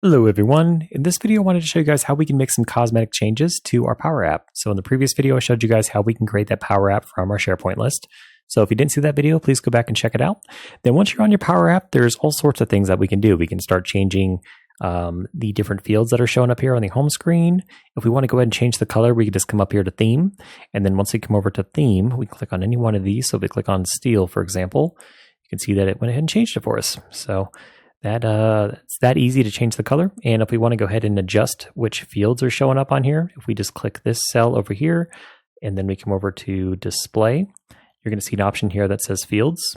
Hello everyone. In this video I wanted to show you guys how we can make some cosmetic changes to our Power App. So in the previous video I showed you guys how we can create that Power App from our SharePoint list. So if you didn't see that video, please go back and check it out. Then once you're on your Power App, there's all sorts of things that we can do. We can start changing the different fields that are showing up here on the home screen. If we want to go ahead and change the color, we can just come up here to theme. And then once we come over to theme, we click on any one of these. So if we click on steel, for example, you can see that it went ahead and changed it for us. So it's that easy to change the color. And if we want to go ahead and adjust which fields are showing up on here, if we just click this cell over here, and then we come over to display, you're going to see an option here that says fields.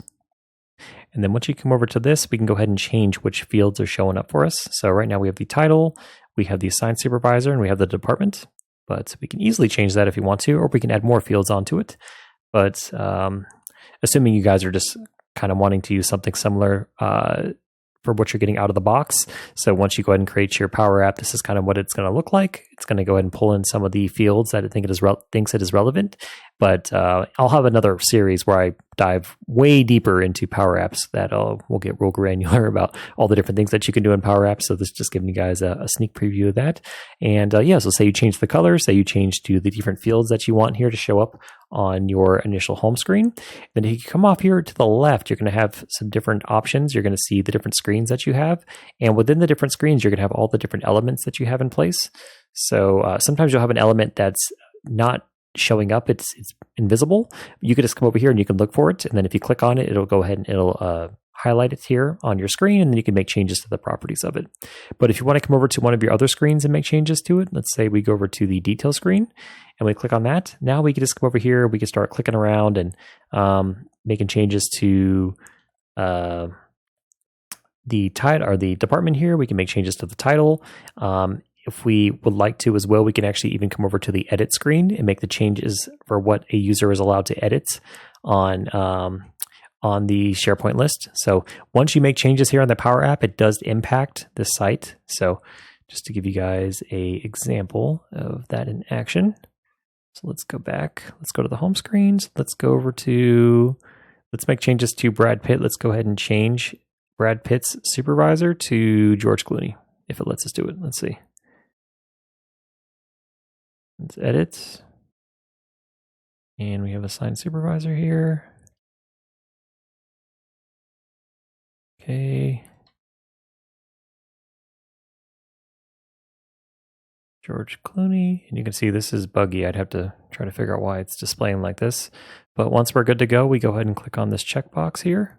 And then once you come over to this, we can go ahead and change which fields are showing up for us. So right now we have the title, we have the assigned supervisor, and we have the department. But we can easily change that if you want to, or we can add more fields onto it. But assuming you guys are just kind of wanting to use something similar for what you're getting out of the box. So once you go ahead and create your Power App, this is kind of what it's going to look like. It's going to go ahead and pull in some of the fields that it thinks it is relevant. But I'll have another series where I dive way deeper into Power Apps that we'll get real granular about all the different things that you can do in Power Apps. So this is just giving you guys a sneak preview of that. And so say you change the color, say you change to the different fields that you want here to show up on your initial home screen. Then if you come off here to the left, you're going to have some different options. You're going to see the different screens that you have. And within the different screens, you're going to have all the different elements that you have in place. So sometimes you'll have an element that's not showing up, it's invisible. You could just come over here and you can look for it. And then if you click on it, it'll go ahead and it'll highlight it here on your screen, and then you can make changes to the properties of it. But if you want to come over to one of your other screens and make changes to it, let's say we go over to the detail screen and we click on that. Now we can just come over here, we can start clicking around and making changes to the title or the department here. We can make changes to the title. If we would like to as well, we can actually even come over to the edit screen and make the changes for what a user is allowed to edit on the SharePoint list. So once you make changes here on the Power App, it does impact the site. So just to give you guys an example of that in action. So let's go back. Let's go to the home screen. So let's go over to, let's make changes to Brad Pitt. Let's go ahead and change Brad Pitt's supervisor to George Clooney, if it lets us do it. Let's see. Let's edit. And we have assigned supervisor here. Okay. George Clooney. And you can see this is buggy. I'd have to try to figure out why it's displaying like this. But once we're good to go, we go ahead and click on this checkbox here.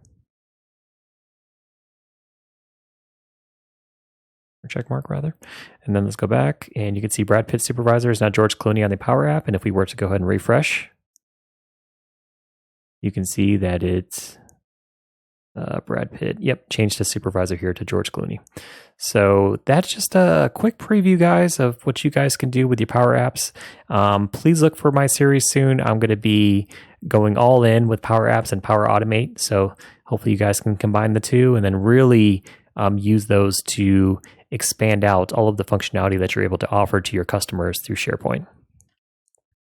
Or check mark rather. And then let's go back and you can see Brad Pitt supervisor is now George Clooney on the Power App. And if we were to go ahead and refresh, you can see that it's Brad Pitt. Yep, changed the supervisor here to George Clooney. So that's just a quick preview, guys, of what you guys can do with your Power Apps. Please look for my series soon. I'm going to be going all in with Power Apps and Power Automate. So hopefully you guys can combine the two and then really use those to expand out all of the functionality that you're able to offer to your customers through SharePoint.